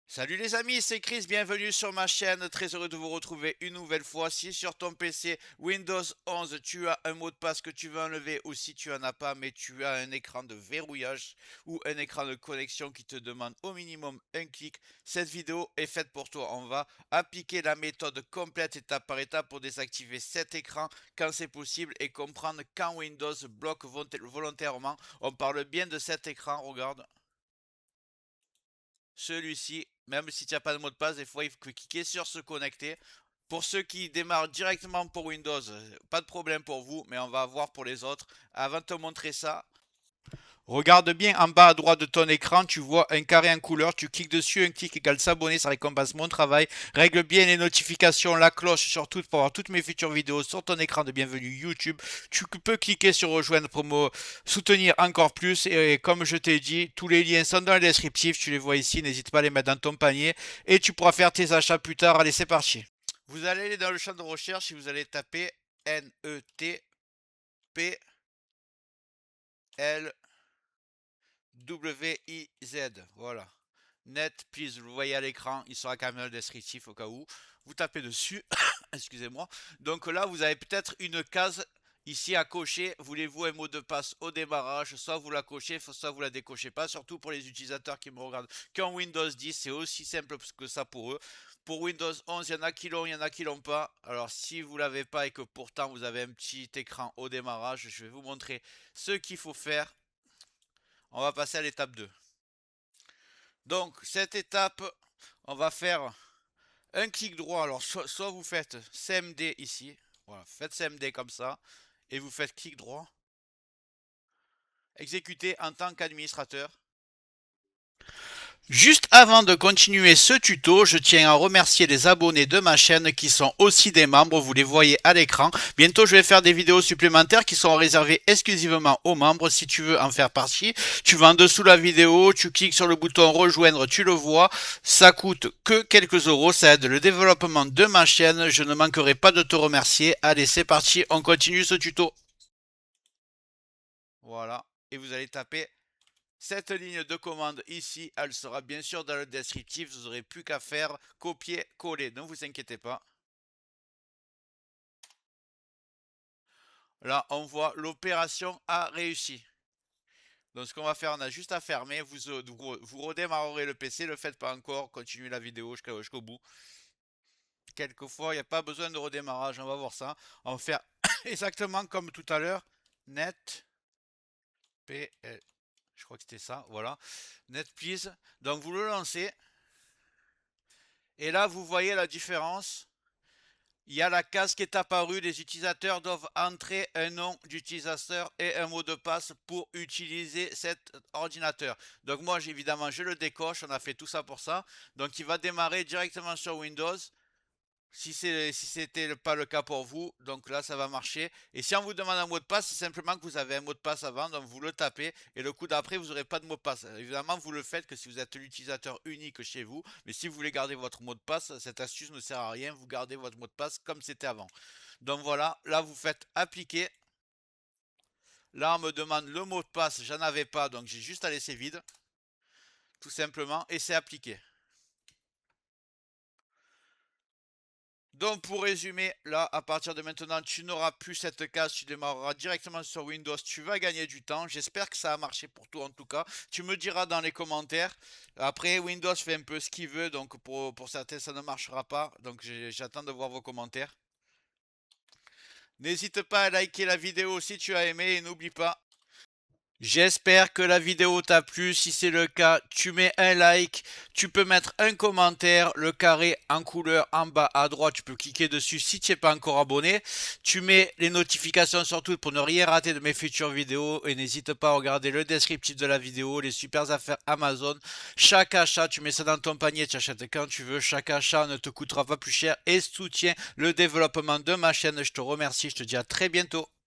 Salut les amis, c'est Chris, bienvenue sur ma chaîne, très heureux de vous retrouver une nouvelle fois. Si sur ton PC Windows 11 tu as un mot de passe que tu veux enlever ou si tu en as pas mais tu as un écran de verrouillage ou un écran de connexion qui te demande au minimum un clic, cette vidéo est faite pour toi. On va appliquer la méthode complète étape par étape pour désactiver cet écran quand c'est possible et comprendre quand Windows bloque volontairement. On parle bien de cet écran, regarde. Celui-ci, même si tu n'as pas de mot de passe, des fois il faut cliquer sur se connecter. Pour ceux qui démarrent directement pour Windows, pas de problème pour vous, mais on va voir pour les autres. Avant de te montrer ça, regarde bien en bas à droite de ton écran, tu vois un carré en couleur, tu cliques dessus, un clic égale s'abonner, ça récompense mon travail. Règle bien les notifications, la cloche surtout pour avoir toutes mes futures vidéos sur ton écran de bienvenue YouTube. Tu peux cliquer sur rejoindre pour me soutenir encore plus et comme je t'ai dit, tous les liens sont dans le descriptif, tu les vois ici, n'hésite pas à les mettre dans ton panier et tu pourras faire tes achats plus tard. Allez, c'est parti. Vous allez aller dans le champ de recherche et vous allez taper NETPLWIZ. Voilà. Net, please, vous voyez à l'écran, il sera quand même dans le descriptif au cas où. Vous tapez dessus, excusez-moi. Donc là, vous avez peut-être une case ici à cocher. Voulez-vous un mot de passe au démarrage? Soit vous la cochez, soit vous la décochez pas. Surtout pour les utilisateurs qui me regardent qu'en Windows 10, c'est aussi simple que ça pour eux. Pour Windows 11, il y en a qui l'ont, il y en a qui l'ont pas. Alors si vous l'avez pas et que pourtant vous avez un petit écran au démarrage, je vais vous montrer ce qu'il faut faire. On va passer à l'étape 2. Donc cette étape, on va faire un clic droit. Alors soit vous faites CMD ici. Voilà, faites CMD comme ça. Et vous faites clic droit. Exécuter en tant qu'administrateur. Juste avant de continuer ce tuto, je tiens à remercier les abonnés de ma chaîne qui sont aussi des membres, vous les voyez à l'écran. Bientôt je vais faire des vidéos supplémentaires qui sont réservées exclusivement aux membres. Si tu veux en faire partie, tu vas en dessous de la vidéo, tu cliques sur le bouton rejoindre, tu le vois. Ça coûte que quelques euros, ça aide le développement de ma chaîne. Je ne manquerai pas de te remercier. Allez, c'est parti, on continue ce tuto. Voilà, et vous allez taper cette ligne de commande ici, elle sera bien sûr dans le descriptif. Vous n'aurez plus qu'à faire copier-coller. Ne vous inquiétez pas. Là, on voit l'opération a réussi. Donc, ce qu'on va faire, on a juste à fermer. Vous redémarrerez le PC. Ne le faites pas encore. Continuez la vidéo jusqu'au bout. Quelquefois, il n'y a pas besoin de redémarrage. On va voir ça. On va faire exactement comme tout à l'heure. Net. PL. Je crois que c'était ça. Voilà. Net, please. Donc, vous le lancez. Et là, vous voyez la différence. Il y a la case qui est apparue. Les utilisateurs doivent entrer un nom d'utilisateur et un mot de passe pour utiliser cet ordinateur. Donc moi, évidemment, je le décoche. On a fait tout ça pour ça. Donc il va démarrer directement sur Windows. Si c'était pas le cas pour vous, donc là ça va marcher. Et si on vous demande un mot de passe, c'est simplement que vous avez un mot de passe avant, donc vous le tapez et le coup d'après vous n'aurez pas de mot de passe. Évidemment, vous le faites que si vous êtes l'utilisateur unique chez vous, mais si vous voulez garder votre mot de passe, cette astuce ne sert à rien, vous gardez votre mot de passe comme c'était avant. Donc voilà, là vous faites appliquer. Là on me demande le mot de passe, j'en avais pas, donc j'ai juste à laisser vide, tout simplement, et c'est appliqué. Donc pour résumer, là à partir de maintenant tu n'auras plus cette case, tu démarreras directement sur Windows, tu vas gagner du temps, j'espère que ça a marché pour toi en tout cas, tu me diras dans les commentaires. Après Windows fait un peu ce qu'il veut, donc pour certains ça ne marchera pas, donc j'attends de voir vos commentaires. N'hésite pas à liker la vidéo si tu as aimé et n'oublie pas, j'espère que la vidéo t'a plu. Si c'est le cas, tu mets un like. Tu peux mettre un commentaire, le carré en couleur en bas à droite. Tu peux cliquer dessus si tu n'es pas encore abonné. Tu mets les notifications surtout pour ne rien rater de mes futures vidéos. Et n'hésite pas à regarder le descriptif de la vidéo, les super affaires Amazon. Chaque achat, tu mets ça dans ton panier, tu achètes quand tu veux. Chaque achat ne te coûtera pas plus cher et soutient le développement de ma chaîne. Je te remercie, je te dis à très bientôt.